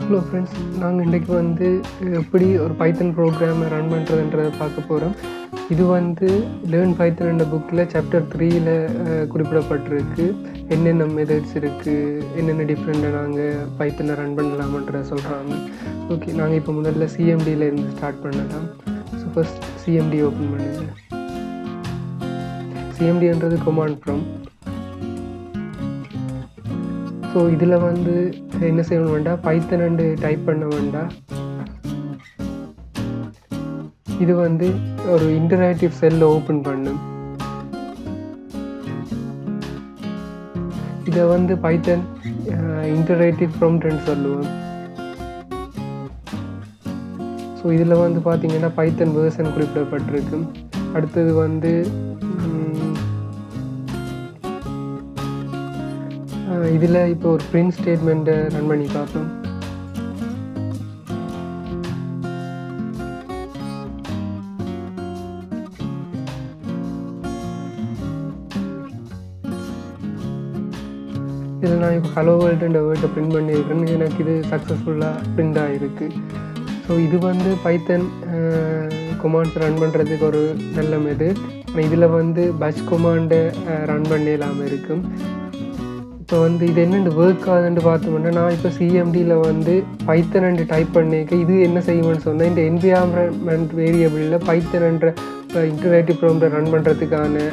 Hello friends, நாங்கள் இன்றைக்கி வந்து எப்படி ஒரு பைத்தன் ப்ரோக்ராமை ரன் பண்ணுறதுன்றதை பார்க்க போகிறோம். இது வந்து லேர்ன் பைத்தன் என்ற புக்கில் சாப்டர் 3ல் குறிப்பிடப்பட்டிருக்கு. என்னென்ன மெத்தட்ஸ் இருக்குது, என்னென்ன டிஃப்ரெண்ட்டாக நாங்கள் பைத்தனை ரன் பண்ணலாமன்றதை சொல்கிறாங்க. ஓகே, நாங்கள் இப்போ முதல்ல சிஎம்டியில் இருந்து ஸ்டார்ட் பண்ணலாம். ஸோ ஃபஸ்ட் சிஎம்டி ஓப்பன் பண்ணுங்கள். சிஎம்டின்றது கமாண்ட் ப்ராம்ப்ட். ஸோ இதில் வந்து என்ன செய்யணும் வேண்டாம், பைத்தன் டைப் பண்ண வேண்டாம். இது வந்து ஒரு இன்டராக்டிவ் செல்லை ஓப்பன் பண்ணும். இதை வந்து பைத்தன் இன்டராக்டிவ் ப்ராம்ப்ட்னு சொல்லுவோம். ஸோ இதில் வந்து பார்த்தீங்கன்னா பைத்தன் வேர்ஷன் குறிப்பிடப்பட்டிருக்கு. அடுத்தது வந்து இதில் இப்போ ஒரு பிரிண்ட் ஸ்டேட்மெண்ட்டை ரன் பண்ணி பார்ப்போம். இதில் நான் இப்போ ஹலோ வேர்ல்டுன்ற வேர்ட்டை பிரிண்ட் பண்ணியிருக்கேன்னு எனக்கு இது சக்ஸஸ்ஃபுல்லாக பிரிண்ட் ஆகிருக்கு. ஸோ இது வந்து பைத்தன் கொமாண்ட்ஸ் ரன் பண்ணுறதுக்கு ஒரு நல்ல மெத்தட். இதில் வந்து பச் கொமாண்டை ரன் பண்ணிடலாமல் இருக்கும். இப்போ வந்து இது என்னென்னு ஒர்க் ஆகுதுன்னு பார்த்தோம்னா, நான் இப்போ சிஎம்டியில் வந்து பைத்தன் டைப் பண்ணிக்க இது என்ன செய்யும்னு சொன்னால், இந்த என்விரான்மெண்ட் வேரியபிளில் பைத்தன்ன்ற இன்டராக்டிவ் ப்ரோக்ராம் ரன் பண்ணுறதுக்கான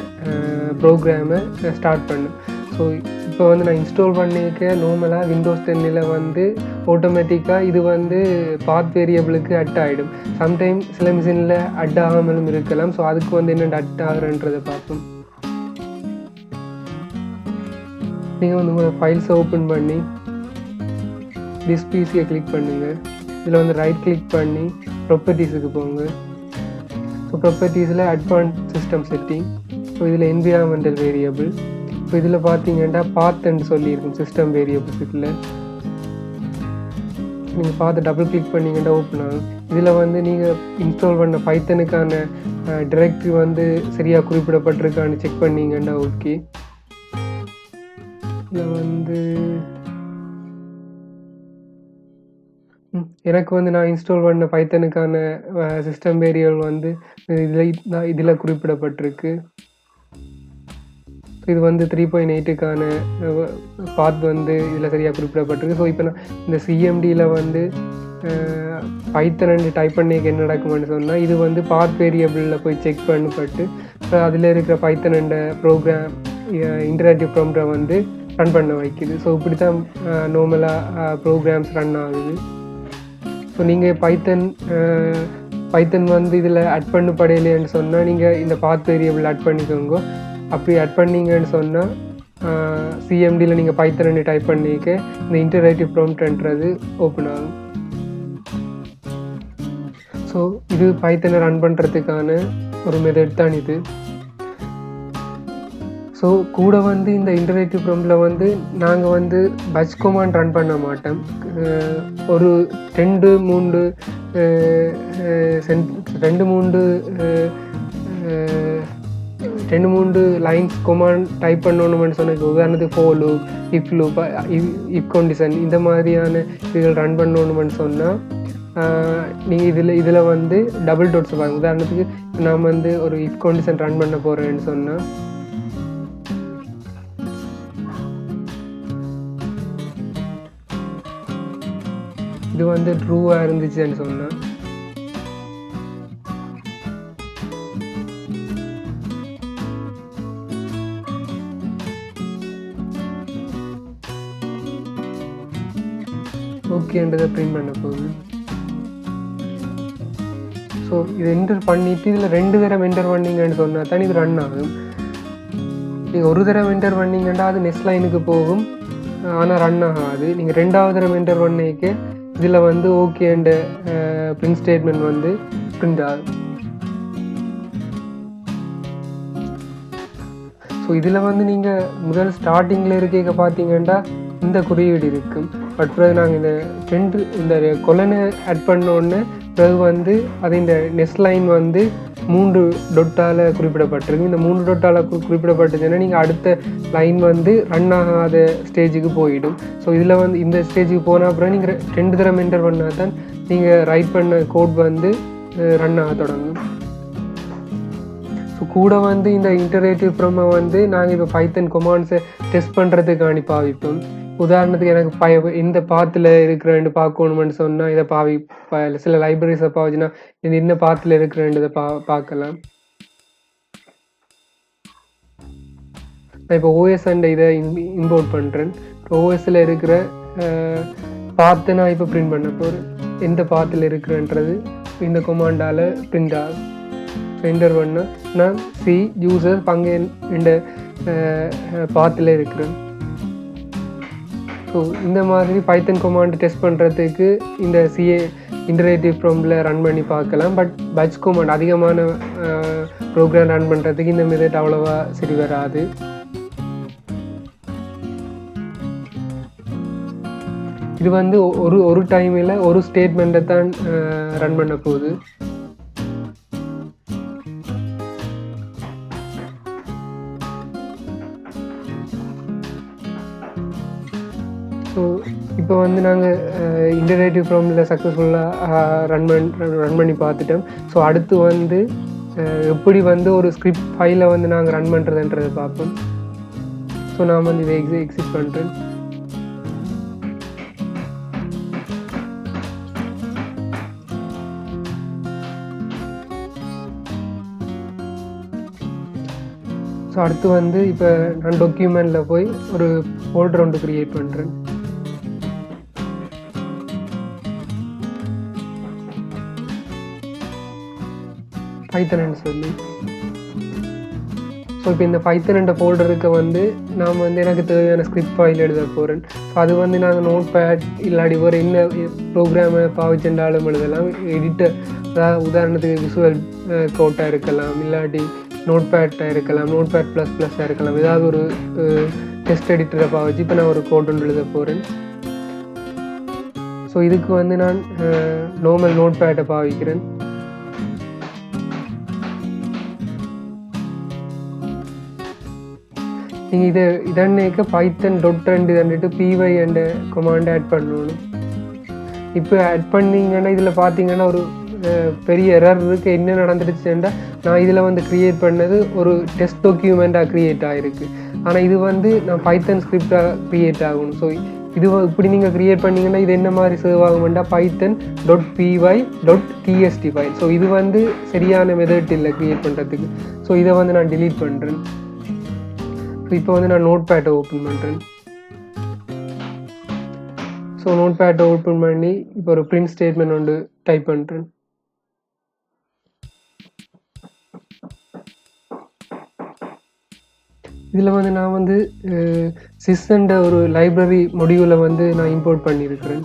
ப்ரோக்ராமை ஸ்டார்ட் பண்ணும். ஸோ இப்போ வந்து நான் இன்ஸ்டால் பண்ணிக்க நார்மலாக விண்டோஸ் 10ல் வந்து ஆட்டோமேட்டிக்காக இது வந்து பாத் வேரியபிளுக்கு அட் ஆகிடும். சம்டைம் சில மிஷினில் அட் ஆகாமலும் இருக்கலாம். ஸோ அதுக்கு வந்து என்னென்ன அட் ஆகுறன்றதை பார்ப்போம். நீங்கள் வந்து உங்களோட ஃபைல்ஸை ஓப்பன் பண்ணி திஸ் பிசியை கிளிக் பண்ணுங்கள். இதில் வந்து ரைட் கிளிக் பண்ணி ப்ராப்பர்ட்டிஸுக்கு போங்க. ஸோ ப்ராப்பர்ட்டிஸில் அட்வான்ஸ் சிஸ்டம் செட்டிங். ஸோ இதில் என்விரான்மெண்டல் வேரியபிள். ஸோ இதில் பார்த்தீங்கன்னா பாத்துன்னு சொல்லியிருக்கும் சிஸ்டம் வேரியபிள்ஸ். இதில் நீங்கள் பார்த்து டபுள் கிளிக் பண்ணிங்கன்னா ஓப்பன் ஆகும். இதில் வந்து நீங்கள் இன்ஸ்டால் பண்ண பைத்தனுக்கான டைரக்டரி வந்து சரியாக குறிப்பிடப்பட்டிருக்கான்னு செக் பண்ணிங்கன்னா ஓகே. இதில் வந்து எனக்கு வந்து நான் இன்ஸ்டால் பண்ண பைத்தனுக்கான சிஸ்டம் வேரியபிள் வந்து இதில் குறிப்பிடப்பட்டிருக்கு. இது வந்து 3.8க்கான பாத் வந்து இதில் சரியாக குறிப்பிடப்பட்டிருக்கு. ஸோ இப்போ நான் இந்த சிஎம்டியில் வந்து பைத்தன் டைப் பண்ணிக்க என்ன நடக்கும்னு சொன்னால், இது வந்து பாத் வேரியபிளில் போய் செக் பண்ணப்பட்டு அதில் இருக்கிற பைத்தன் ப்ரோக்ராம் இன்டராக்டிவ் ப்ரோக்ராம் வந்து ரன் பண்ண வைக்குது. ஸோ இப்படி தான் நார்மலாக ப்ரோக்ராம்ஸ் ரன் ஆகுது. ஸோ நீங்கள் பைத்தன் வந்து இதில் அட் பண்ணப்படையிலேன்னு சொன்னால், நீங்கள் இந்த பாத் வேரியபிள் அட் பண்ணிக்கோங்க. அப்படி அட் பண்ணிங்கன்னு சொன்னால் சிஎம்டியில் நீங்கள் பைத்தன் டைப் பண்ணிக்க இந்த இன்டராக்டிவ் ப்ராம்ப்ட்ன்றது ஓப்பன் ஆகும். ஸோ இது பைத்தனை ரன் பண்ணுறதுக்கான ஒரு மெத்தட் தான் இது. ஸோ கூட வந்து இந்த இன்டராக்டிவ் ப்ராம்ப்டில் வந்து நாங்கள் வந்து பச் கொமாண்ட் ரன் பண்ண மாட்டோம். ஒரு 2-3 லைன்ஸ் கொமாண்ட் டைப் பண்ணணும்னு சொன்ன, உதாரணத்துக்கு four loop, if loop, if condition இந்த மாதிரியான இதுகள் ரன் பண்ணணும்னு சொன்னால் நீங்கள் இதில் வந்து டபுள் டோட்ஸ் பாருங்கள். உதாரணத்துக்கு நான் வந்து ஒரு இஃப் கண்டிஷன் ரன் பண்ண போகிறேன்னு சொன்னால், இது வந்து ட்ரூவாக இருந்துச்சுன்னு சொன்னால் ஓகேன்றதை பிரிண்ட் பண்ண போகுது. ஸோ இது என்டர் பண்ணிவிட்டு இதில் 2 தடவை என்டர் பண்ணிங்கன்னு சொன்னால் தான் இது ரன் ஆகும். நீங்கள் ஒரு தடவை என்டர் பண்ணிங்கன்னா அது நெக்ஸ்ட் லைனுக்கு போகும், ஆனால் ரன் ஆகாது. நீங்கள் 2வது தடவை என்டர் பண்ணிக்க இதில் வந்து ஓகேன்ற பிரிண்ட் ஸ்டேட்மெண்ட் வந்து பிரிண்ட் ஆகும். ஸோ இதில் வந்து நீங்கள் முதல் ஸ்டார்டிங்கில் இருக்க பார்த்தீங்கன்னா இந்த குறியீடு இருக்கும். பட் பிறகு நாங்கள் இந்த ட்ரெண்டு இந்த கொலனை ஆட் பண்ணோன்னு பிறகு வந்து அது இந்த நெஸ்ட் லைன் வந்து 3 டொட்டால் குறிப்பிடப்பட்டிருக்கு. இந்த 3 டொட்டால் குறிப்பிடப்பட்டதுன்னா நீங்கள் அடுத்த லைன் வந்து ரன் ஆகாத ஸ்டேஜுக்கு போயிடும். ஸோ இதில் வந்து இந்த ஸ்டேஜுக்கு போனால் அப்புறம் நீங்கள் 2 தரம் என்டர் பண்ணால் தான் நீங்கள் ரைட் பண்ண கோட் வந்து ரன் ஆக தொடங்கும். ஸோ கூட வந்து இந்த இன்டரேட்டிவ் ஃப்ரம்மை வந்து நாங்கள் இப்போ பைத்தன் கொமாண்ட்ஸை டெஸ்ட் பண்ணுறதுக்காண்டி பாவிப்போம். உதாரணத்துக்கு எனக்கு இந்த பாத்தில் இருக்கிறேன்னு பார்க்கணுமென்னு சொன்னால் இதை சில லைப்ரரிஸை பாவிச்சுன்னா இது என்ன பாத்தில் இருக்கிறேன்றதை பார்க்கலாம். நான் இப்போ ஓஎஸ் அண்ட் இதை இம்போர்ட் பண்ணுறேன். ஓஎஸில் இருக்கிற பாத்தை நான் இப்போ பிரிண்ட் பண்ண போகிறேன். எந்த பாத்தில் இருக்கிறேன்றது இந்த கொமாண்டால் பிரிண்ட் ஆகும். என்டர் பண்ணால் நான் யூசர் பங்கு இந்த பாத்தில் இருக்கிறேன். ஸோ இந்த மாதிரி பைத்தன் கொமாண்ட் டெஸ்ட் பண்ணுறதுக்கு இந்த இன்டரேட்டிவ் ஃப்ரம்ல ரன் பண்ணி பார்க்கலாம். பட் பட்ச் கொமாண்ட் அதிகமான ப்ரோக்ராம் ரன் பண்ணுறதுக்கு இந்த மெத்தட் அவ்வளோவா சரி வராது. இது வந்து ஒரு டைமில் ஒரு ஸ்டேட்மெண்ட்டை தான் ரன் பண்ண போகுது. ஸோ இப்போ வந்து நாங்கள் இன்டரேட்டிவ் ஃப்ரம்ல சக்ஸஸ்ஃபுல்லாக ரன் பண்ணி பார்த்துட்டோம். ஸோ அடுத்து வந்து எப்படி வந்து ஒரு ஸ்கிரிப்ட் ஃபைலை வந்து நாங்கள் ரன் பண்ணுறதுன்றதை பார்ப்போம். ஸோ நான் வந்து இதை எக்ஸிட் பண்ணுறேன். ஸோ அடுத்து வந்து இப்போ நான் டாக்குமெண்ட்டில் போய் ஒரு ஃபோல்டர் ஒன்று க்ரியேட் பண்ணுறேன். பைத்தன் சொல்லி. ஸோ இப்போ இந்த பைத்தன் என்ற ஃபோல்டருக்கு வந்து நான் வந்து எனக்கு தேவையான ஸ்கிரிப்ட் ஃபைல் எழுத போகிறேன். ஸோ அது வந்து நாங்கள் நோட் பேட் இல்லாடி ஒரு என்ன ப்ரோக்ராமை பாவிச்சென்றாலும் எழுதலாம். எடிட்டர், அதாவது உதாரணத்துக்கு விசுவல் கோட்டாக இருக்கலாம், இல்லாட்டி நோட் பேட்டாக இருக்கலாம், நோட் பேட் ++ஆக இருக்கலாம். ஏதாவது ஒரு டெஸ்ட் எடிட்டரை பாவிச்சு இப்போ நான் ஒரு கோட் ஒன்று எழுத போகிறேன். ஸோ இதுக்கு வந்து நான் நார்மல் நோட் பேட்டை பாவிக்கிறேன். நீங்கள் இதன்னைக்கு python.2 தந்துட்டு py என்ற கொமாண்டை ஆட் பண்ணணும். இப்போ ஆட் பண்ணிங்கன்னா இதில் பார்த்தீங்கன்னா ஒரு பெரிய எரர் இருக்குது. என்ன நடந்துடுச்சுன்னா நான் இதில் வந்து க்ரியேட் பண்ணது ஒரு டெஸ்ட் டாக்குமெண்ட்டாக க்ரியேட் ஆகிருக்கு. ஆனால் இது வந்து நான் பைத்தன் ஸ்கிரிப்டாக க்ரியேட் ஆகணும். ஸோ இது இப்படி நீங்கள் க்ரியேட் பண்ணிங்கன்னா இது என்ன மாதிரி சேவ் ஆகும்னா python.py.txt ஃபைல். ஸோ இது வந்து சரியான மெத்தட் இல்லை க்ரியேட் பண்ணுறதுக்கு. ஸோ இதை வந்து நான் டிலீட் பண்ணுறேன். ஸோ இப்போ வந்து நான் நோட் பேட்டை ஓப்பன் பண்ணுறேன். ஸோ நோட் பேட்டை ஓப்பன் பண்ணி இப்போ ஒரு பிரிண்ட் ஸ்டேட்மெண்ட் ஒன்று டைப் பண்ணுறேன். இதில் வந்து நான் வந்து சிஸ்ன்ற ஒரு லைப்ரரி மொடியூலை வந்து நான் இம்போர்ட் பண்ணியிருக்கிறேன்.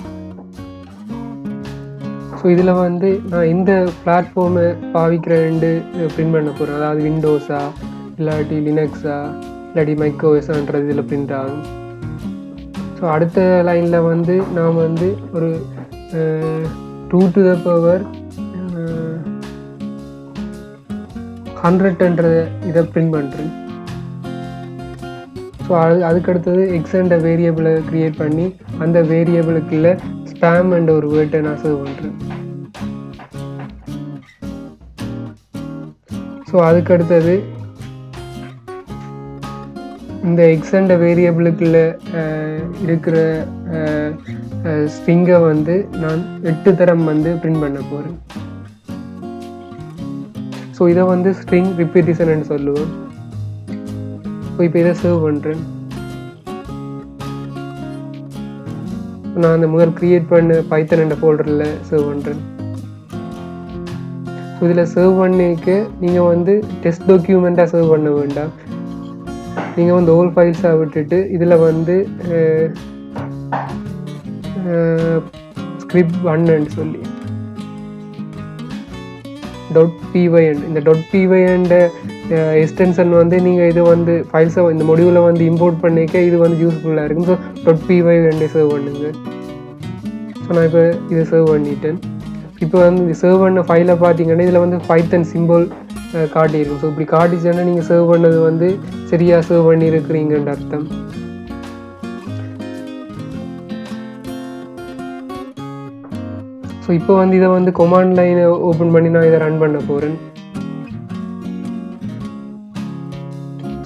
ஸோ இதில் வந்து நான் இந்த பிளாட்ஃபார்மை பாவிக்கிறேன்ட்டு பிரிண்ட் பண்ண போகிறேன். அதாவது விண்டோஸா இல்லாட்டி லினக்ஸா இல்லாட்டி மைக்ரோவேஸான்றது இதில் பிரிண்ட் ஆகும். ஸோ அடுத்த லைனில் வந்து நான் வந்து ஒரு 2 to the power 100 இதை பிரிண்ட் பண்ணுறேன். ஸோ அதுக்கடுத்தது எக்ஸ்ன்ற வேரியபிளை க்ரியேட் பண்ணி அந்த வேரியபிளுக்குள்ள ஸ்பேம் என்ற ஒரு வேர்ட்டை நான் சேவ் பண்ணுறேன். ஸோ அதுக்கடுத்தது இந்த எக்ஸ்ன்ற வேரியபிளுக்குள்ள இருக்கிற ஸ்ட்ரிங்கை வந்து நான் 8 தரம் வந்து பிரிண்ட் பண்ண போகிறேன். ஸோ இதை வந்து ஸ்ட்ரிங் ரிப்பீட்டிஷன் சொல்லுவோம். ஸோ இப்போ இதை சேவ் பண்ணுறேன். நான் அந்த முதல் க்ரியேட் பண்ண பைத்தன் என்ற ஃபோல்டரில் சேவ் பண்ணுறேன். ஸோ இதில் சேவ் பண்ணிக்க நீங்கள் வந்து டெஸ்ட் டாக்குமெண்ட்டாக சேவ் பண்ண வேண்டாம். நீங்கள் வந்து ஓல் ஃபைல்ஸாக விட்டுட்டு இதில் வந்து ஸ்கிரிப்ட் 1 சொல்லி .py இந்த .py எக்ஸ்டென்ஷன் வந்து நீங்கள் இது வந்து ஃபைல்ஸை இந்த மொடியூலை வந்து இம்போர்ட் பண்ணிக்க இது வந்து யூஸ்ஃபுல்லாக இருக்கும். ஸோ .py சேவ் பண்ணுங்க. நான் இப்போ இதை சேவ் பண்ணிட்டேன். இப்போ வந்து இந்த சேவ் பண்ண ஃபைலை பார்த்தீங்கன்னா இதில் வந்து பைத்தன் சிம்பிள் காட்டியிருக்கும். ஸோ இப்படி காட்டிச்சேன்னா நீங்கள் சேவ் பண்ணது வந்து சரியாக சேவ் பண்ணியிருக்கிறீங்கன்ற அர்த்தம். ஸோ இப்போ வந்து இதை வந்து கொமாண்ட் லைனை ஓப்பன் பண்ணி நான் இதை ரன் பண்ண போகிறேன்.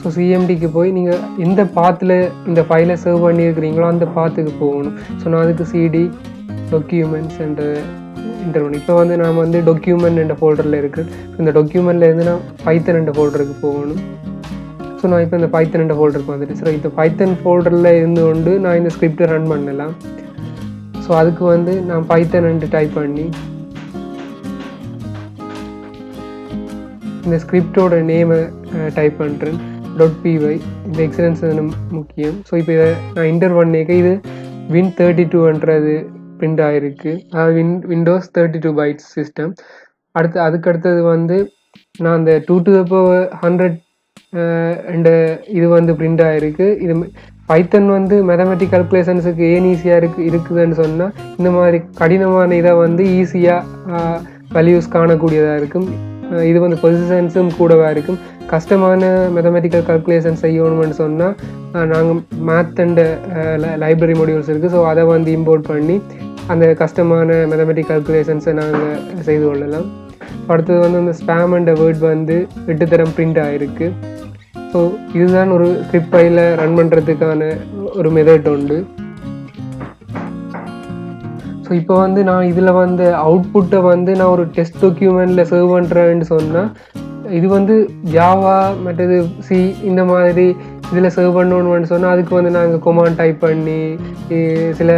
ஸோ சிஎம்டிக்கு போய் நீங்கள் எந்த பாத்தில் இந்த ஃபைலை சேவ் பண்ணியிருக்கிறீங்களோ அந்த பாத்துக்கு போகணும். ஸோ நான் அதுக்கு சிடி டாக்குமெண்ட்ஸ் என்ற இன்டர்வன். இப்போ வந்து நான் வந்து டாக்குமெண்ட் என்ற ஃபோல்டரில் இருக்குது. இந்த டாக்குமெண்ட்டில் இருந்து நான் பைத்தன் என்ற ஃபோல்டருக்கு போகணும். ஸோ நான் இப்போ இந்த பைத்தன் என்ற ஃபோல்டருக்கு வந்துட்டு ஸோ இந்த பைத்தன் ஃபோல்டரில் இருந்து கொண்டு நான் இந்த ஸ்கிரிப்டை ரன் பண்ணலாம். ஸோ அதுக்கு வந்து நான் பைத்தன் என்று டைப் பண்ணி இந்த ஸ்கிரிப்டோட நேமை டைப் பண்ணுறேன். .py இந்த எக்ஸலன்ஸ் முக்கியம். ஸோ இப்போ இதை நான் இன்டர் பண்ணிக்க இது Win32ன்றது பிரிண்ட் ஆகிருக்கு. அதாவது விண்டோஸ் 32 பைட்ஸ் சிஸ்டம். அதுக்கடுத்தது வந்து நான் அந்த 2 to the power 100 இது வந்து பிரிண்ட் ஆகிருக்கு. இது பைத்தன் வந்து மேத்தமெட்டிக் கால்குலேஷன்ஸுக்கு ஏன் ஈஸியாக இருக்குதுன்னு சொன்னால் இந்த மாதிரி கடினமான இதை வந்து ஈஸியாக வேல்யூஸ் காணக்கூடியதாக இருக்கும். இது வந்து பொசிஷன்ஸும் கூடவாக இருக்கும். கஷ்டமான மேத்தமெட்டிக்கல் கால்குலேஷன் செய்யணும்னு சொன்னால் நாங்கள் மேத் அண்ட் லைப்ரரி மாடியூல்ஸ் இருக்குது. ஸோ அதை வந்து இம்போர்ட் பண்ணி அந்த கஷ்டமான மேத்தமெட்டிக் கால்குலேஷன்ஸை நாங்கள் செய்து கொள்ளலாம். அடுத்தது வந்து அந்த ஸ்பேம் அண்ட் வேர்ட் வந்து 8 தரம் பிரிண்ட் ஆகிருக்கு. ஸோ இதுதான் ஒரு ஸ்கிரிப்ட் ஃபைலை ரன் பண்ணுறதுக்கான ஒரு மெத்தட் உண்டு. ஸோ இப்போ வந்து நான் இதில் வந்து அவுட்புட்டை வந்து நான் ஒரு டெஸ்ட் டாக்குமெண்ட்டில் சேவ் பண்ணுறேன்னு சொன்னால் இது வந்து ஜாவா மற்றது சி இந்த மாதிரி இதில் சேவ் பண்ணணும்னு சொன்னால் அதுக்கு வந்து நாங்கள் கொமாண்ட் டைப் பண்ணி சில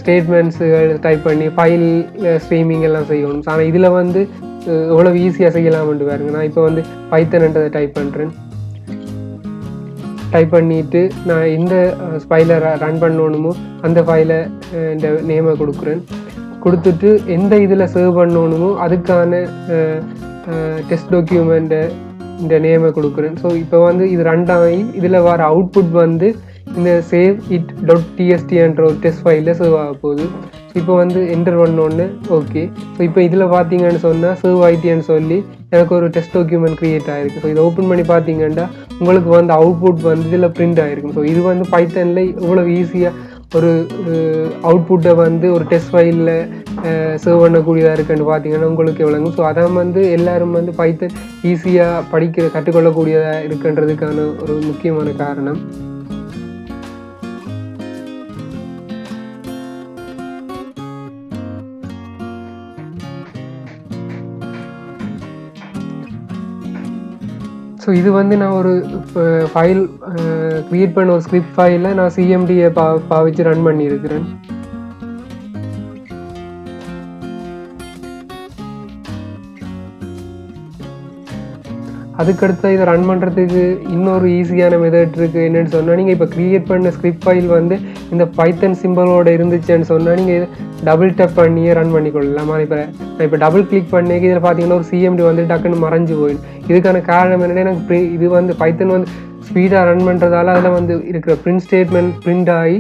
ஸ்டேட்மெண்ட்ஸுகள் டைப் பண்ணி ஃபைல் ஸ்ட்ரீமிங் எல்லாம் செய்யணும். ஆனால் இதில் வந்து எவ்வளோ ஈஸியாக செய்யலாம்னு பாருங்க. நான் இப்போ வந்து பைத்தன்ன்றதை டைப் பண்ணுறேன். டைப் பண்ணிவிட்டு நான் எந்த ஃபைலை ரன் பண்ணணுமோ அந்த ஃபைலை இந்த நேமை கொடுக்குறேன். கொடுத்துட்டு எந்த இதில் சேவ் பண்ணணுமோ அதுக்கான டெஸ்ட் டாக்குமெண்ட்டை இந்த நேமை கொடுக்குறேன். ஸோ இப்போ வந்து இது ரன் ஆகி இதில் வர அவுட்புட் வந்து இந்த சேவ் இட் .txt என்ற ஒரு டெஸ்ட் ஃபைலில் சேவ் ஆக போகுது. ஸோ இப்போ வந்து என்டர் பண்ணோன்னு ஓகே. ஸோ இப்போ இதில் பார்த்தீங்கன்னு சொன்னால் சேவ் ஆகிட்டேன்னு சொல்லி எனக்கு ஒரு டெஸ்ட் டாக்குமெண்ட் க்ரியேட் ஆகிருக்கு. ஸோ இதை ஓப்பன் பண்ணி பார்த்தீங்கன்னா உங்களுக்கு வந்து அவுட்புட் வந்து இதில் பிரிண்ட் ஆகிருக்கும். ஸோ இது வந்து பைத்தனில் இவ்வளோ ஈஸியாக ஒரு அவுட்புட்டை வந்து ஒரு டெஸ்ட் ஃபைலில் சேவ் பண்ணக்கூடியதாக இருக்குன்னு பார்த்தீங்கன்னா உங்களுக்கு எவ்வளோங்க. ஸோ அதான் வந்து எல்லோரும் வந்து பைத்தன் ஈஸியாக கற்றுக்கொள்ளக்கூடியதாக இருக்குன்றதுக்கான ஒரு முக்கியமான காரணம். ஸோ இது வந்து நான் ஒரு ஃபைல் க்ரியேட் பண்ண ஒரு ஸ்கிரிப்ட் ஃபைலில் நான் சிஎம்டியை பாவிச்சு ரன் பண்ணியிருக்கிறேன். அதுக்கடுத்து இதை ரன் பண்ணுறதுக்கு இன்னொரு ஈஸியான மெத்தட் இருக்குது. என்னென்னு சொன்னால் நீங்கள் இப்போ க்ரியேட் பண்ண ஸ்கிரிப்ட் ஃபைல் வந்து இந்த பைத்தன் சிம்பிளோட இருந்துச்சுன்னு சொன்னால் நீங்கள் டபுள் டேப் பண்ணியே ரன் பண்ணிக்கொள்ளலாம். இப்போ டபுள் கிளிக் பண்ணி இதில் பார்த்தீங்கன்னா ஒரு சிஎம்டி வந்து டக்குன்னு மறைஞ்சு போயிடும். இதுக்கான காரணம் என்னென்னா எனக்கு இது வந்து பைத்தன் வந்து ஸ்பீடாக ரன் பண்ணுறதால அதில் வந்து இருக்கிற பிரிண்ட் ஸ்டேட்மெண்ட் பிரிண்ட் ஆகி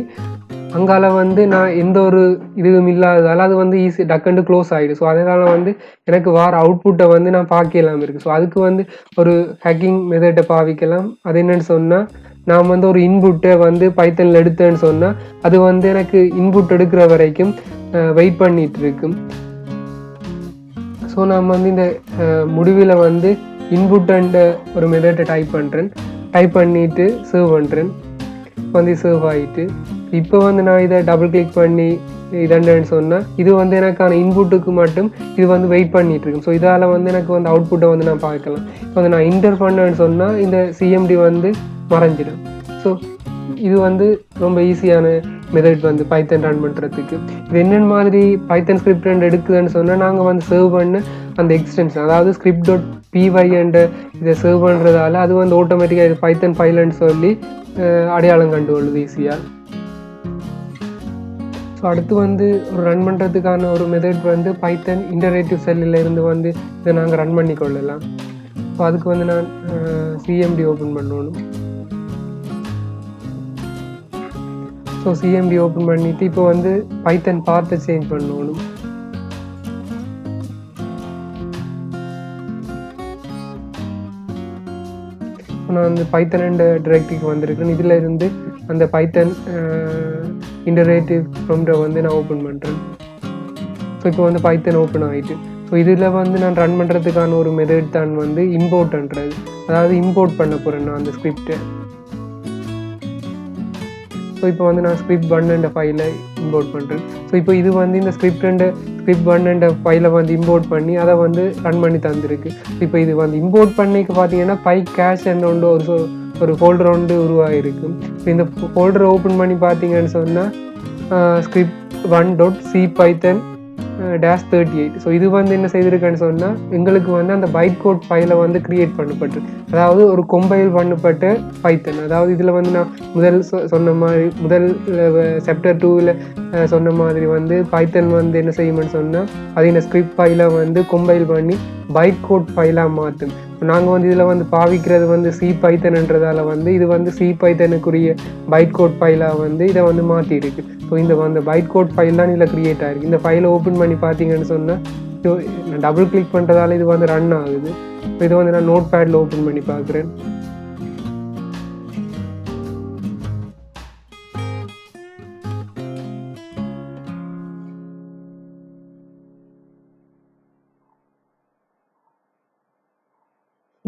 அங்கால வந்து நான் எந்த ஒரு இதுவும் இல்லாததால் அது வந்து ஈஸி டக்குன்னு க்ளோஸ் ஆகிடும். ஸோ அதனால் வந்து எனக்கு வார அவுட்புட்டை வந்து நான் பார்க்கலாம் இருக்குது. ஸோ அதுக்கு வந்து ஒரு ஹேக்கிங் மெத்தடை பாவிக்கலாம். அது என்னென்னு சொன்னால் நான் வந்து ஒரு இன்புட்டை வந்து பைத்தனில் எடுத்தேன்னு சொன்னால் அது வந்து எனக்கு இன்புட் எடுக்கிற வரைக்கும் வெயிட் பண்ணிகிட்டு இருக்கும். ஸோ நான் வந்து இந்த முடிவில் வந்து இன்புட் அண்ட் ஒரு மெத்தடை டைப் பண்ணுறேன். டைப் பண்ணிவிட்டு சேவ் பண்ணுறேன். வந்து சேவ் ஆகிட்டு இப்போ வந்து நான் இதை டபுள் கிளிக் பண்ணி இதன்னு சொன்னால் இது வந்து எனக்கான இன்புட்டுக்கு மட்டும் இது வந்து வெயிட் பண்ணிகிட்டு இருக்கும். ஸோ இதால் வந்து எனக்கு வந்து அவுட்புட்டை வந்து நான் பார்க்கலாம். இப்போ வந்து நான் இன்டர் பண்ணேன்னு சொன்னால் இந்த சிஎம்டி வந்து மறைஞ்சிடும். ஸோ இது வந்து ரொம்ப ஈஸியான மெத்தட் வந்து பைத்தன் ரன் பண்ணுறதுக்கு. இது என்னென்ன மாதிரி பைத்தன் ஸ்கிரிப்ட் எடுக்குதுன்னு சொன்னால் நாங்கள் வந்து சேவ் பண்ண அந்த எக்ஸ்டென்ஷன் அதாவது script.py என்ற இதை சேவ் பண்ணுறதால அது வந்து ஆட்டோமேட்டிக்காக இது பைத்தன் ஃபைல்னு சொல்லி அடையாளம் கண்டுகொள்ளுது ஈஸியாக. ஸோ அடுத்து வந்து ஒரு ரன் பண்ணுறதுக்கான ஒரு மெத்தட் வந்து பைத்தன் இன்டரேட்டிவ் செல்லில் இருந்து வந்து இதை நாங்கள் ரன் பண்ணி கொள்ளலாம். ஸோ அதுக்கு வந்து நான் சிஎம்டி ஓப்பன் பண்ணணும். ஸோ ஸோ சிஎம்டி ஓப்பன் பண்ணிவிட்டு இப்போ வந்து பைத்தன் பார்த்து சேஞ்ச் பண்ணணும். நான் வந்து பைத்தன் அண்ட் டிரெக்டிவ்க்கு வந்திருக்கேன். இதில் இருந்து அந்த பைத்தன் இன்டரேட்டிவ் ப்ராம்ப்டை வந்து நான் ஓப்பன் பண்ணுறேன். ஸோ இப்போ வந்து பைத்தன் ஓப்பன் ஆகிட்டு, ஸோ இதில் வந்து நான் ரன் பண்ணுறதுக்கான ஒரு மெத்தட் தான் வந்து இம்போர்ட்ன்றது. அதாவது இம்போர்ட் பண்ண போகிறேன் நான் அந்த ஸ்கிரிப்டை. ஸோ இப்போ வந்து நான் ஸ்கிரிப்ட் 1 ஃபைலை இம்போர்ட் பண்ணுறேன். ஸோ இப்போ இது வந்து இந்த ஸ்கிரிப்ட் 1 ஃபைலை வந்து இம்போர்ட் பண்ணி அதை வந்து ரன் பண்ணி தந்துருக்கு. இப்போ இது வந்து இம்போர்ட் பண்ணிக்கு பார்த்தீங்கன்னா PyCache என்னொன்று ஒரு ஃபோல்டர் ஒன்று உருவாகிருக்கு. இப்போ இந்த ஃபோல்டரை ஓப்பன் பண்ணி பார்த்தீங்கன்னு சொன்னால் script1.cpython-38. ஸோ இது வந்து என்ன செய்திருக்குன்னு சொன்னால் எங்களுக்கு வந்து அந்த பைட் கோட் ஃபைலை வந்து கிரியேட் பண்ணப்பட்டு, அதாவது ஒரு கம்பைல் பண்ணப்பட்ட பைத்தன். அதாவது இதில் வந்து நான் சொன்ன மாதிரி முதல் சாப்டர் 2ல் சொன்ன மாதிரி வந்து பைத்தன் வந்து என்ன செய்யும்னு சொன்னால் அது இந்த ஸ்கிரிப்ட் ஃபைலை வந்து கம்பைல் பண்ணி பைட் கோட் ஃபைலாக மாற்றும். நாங்கள் வந்து இதில் வந்து பாவிக்கிறது வந்து CPythonன்றதால வந்து இது வந்து CPythonக்குரிய பைட் கோட் ஃபைலாக வந்து இதை வந்து மாற்றிருக்கு. ஸோ இந்த அந்த பைட் கோட் ஃபைல் தான் இதில் க்ரியேட் ஆகிருக்கு. இந்த ஃபைலை ஓப்பன் பண்ணி பார்த்தீங்கன்னு சொன்னால் நான் டபுள் கிளிக் பண்ணுறதால இது வந்து ரன் ஆகுது. ஸோ இதை வந்து நான் நோட் பேடில் ஓப்பன் பண்ணி பார்க்குறேன்.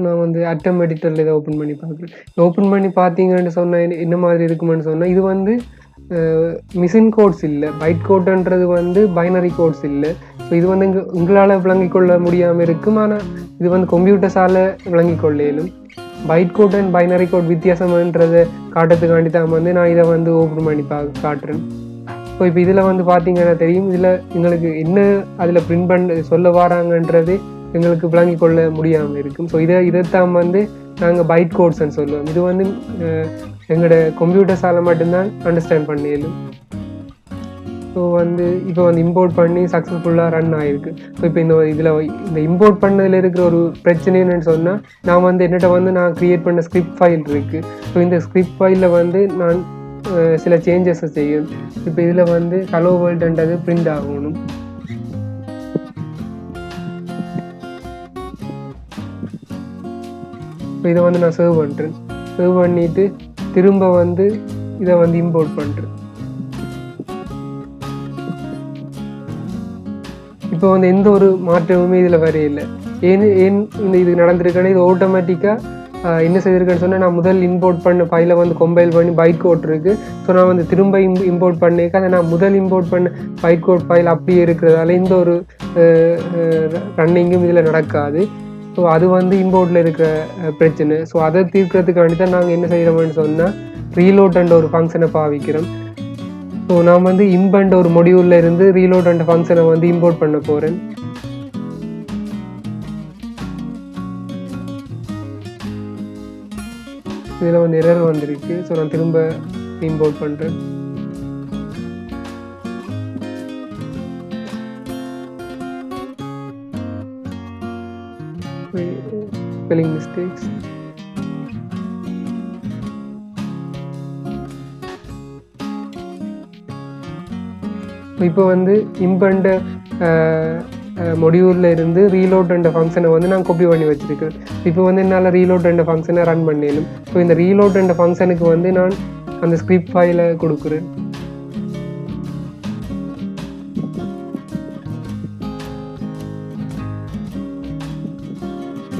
நான் வந்து அட்டம் எடிட்டரில் இதை ஓப்பன் பண்ணி பார்க்குறேன். ஓப்பன் பண்ணி பார்த்தீங்கன்னு சொன்னால் என்ன மாதிரி இருக்குமென்னு சொன்னால் இது வந்து மிஷின் கோட்ஸ் இல்லை, பைட் கோட்ன்றது வந்து பைனரி கோட்ஸ் இல்லை. ஸோ இது வந்து உங்களால் விளங்கிக் கொள்ள முடியாமல் இருக்கும். ஆனால் இது வந்து கம்ப்யூட்டர்ஸால் விளங்கிக் கொள்ளையிலும். Byte code and binary code வித்தியாசம்ன்றதை காட்டுறதுக்காண்டி தான் வந்து நான் இதை வந்து ஓப்பன் பண்ணி காட்டுறேன். ஸோ இப்போ இதில் வந்து பார்த்தீங்கன்னா தெரியும், இதில் எங்களுக்கு என்ன அதில் பிரிண்ட் பண்ண சொல்ல வராங்கன்றது எங்களுக்கு விளங்கிக் கொள்ள முடியாமல் இருக்கும். ஸோ இதைத்தான் வந்து நாங்கள் பைட் கோட்ஸ்ன்னு சொல்லுவோம். இது வந்து எங்களோட கம்ப்யூட்டர்ஸால் மட்டும்தான் அண்டர்ஸ்டாண்ட் பண்ணிடலும். ஸோ வந்து இப்போ வந்து இம்போர்ட் பண்ணி சக்ஸஸ்ஃபுல்லாக ரன் ஆகிருக்கு. ஸோ இப்போ இந்த இம்போர்ட் பண்ணதில் இருக்கிற ஒரு பிரச்சனை என்னன்னு சொன்னால், நான் வந்து என்னட்ட வந்து நான் க்ரியேட் பண்ண ஸ்கிரிப்ட் ஃபைல் இருக்குது. ஸோ இந்த ஸ்கிரிப்ட் ஃபைலில் வந்து நான் சில சேஞ்சஸை செய்யும். இப்போ இதில் வந்து ஹலோ வேர்ல்டுன்றது பிரிண்ட் ஆகணும். இப்போ இதை வந்து நான் சேவ் பண்ணுறேன். சேவ் பண்ணிவிட்டு திரும்ப வந்து இதை வந்து இம்போர்ட் பண்ணுறேன். இப்போ வந்து எந்த ஒரு மாற்றமுமே இதில் வரையில்லை. ஏன் இது நடந்திருக்குன்னா, இது ஆட்டோமேட்டிக்காக என்ன செய்திருக்கேன்னு சொன்னால், நான் முதல் இம்போர்ட் பண்ண ஃபைலை வந்து கம்பைல் பண்ணி பைட் கோட் இருக்குது. ஸோ நான் வந்து திரும்ப இம்போர்ட் பண்ணிக்க அதை நான் முதல் இம்போர்ட் பண்ண பைட் கோட் ஃபைல் அப்படியே இருக்கிறதால இந்த ஒரு ரன்னிங்கும் இதில் நடக்காது. ஸோ அது வந்து இம்போர்ட்டில் இருக்கிற பிரச்சனை. ஸோ அதை தீர்க்கிறதுக்காண்டி தான் நாங்கள் என்ன செய்கிறோம்னு சொன்னால் ரீலோட் ஒரு ஃபங்க்ஷனை பாவிக்கிறோம். ஸோ நான் வந்து இம்பண்ட் ஒரு மொடியூலில் இருந்து ரீலோட் ஃபங்க்ஷனை வந்து இம்போர்ட் பண்ண போகிறேன். இதில் வந்து எரர் வந்திருக்கு. ஸோ நான் திரும்ப இம்போர்ட் பண்ணுறேன். spelling mistakes. இப்போ வந்து இம்பண்ட் மொடியூலில் இருந்து ரீலோட் ஃபங்க்ஷனை வந்து நான் காப்பி பண்ணி வச்சுருக்கேன். இப்போ வந்து என்னால் ரீலோட் ஃபங்க்ஷனை ரன் பண்ணிடணும். ஸோ இந்த ரீலோட் ஃபங்க்ஷனுக்கு வந்து நான் அந்த ஸ்கிரிப்ட் ஃபைலை கொடுக்குறேன்.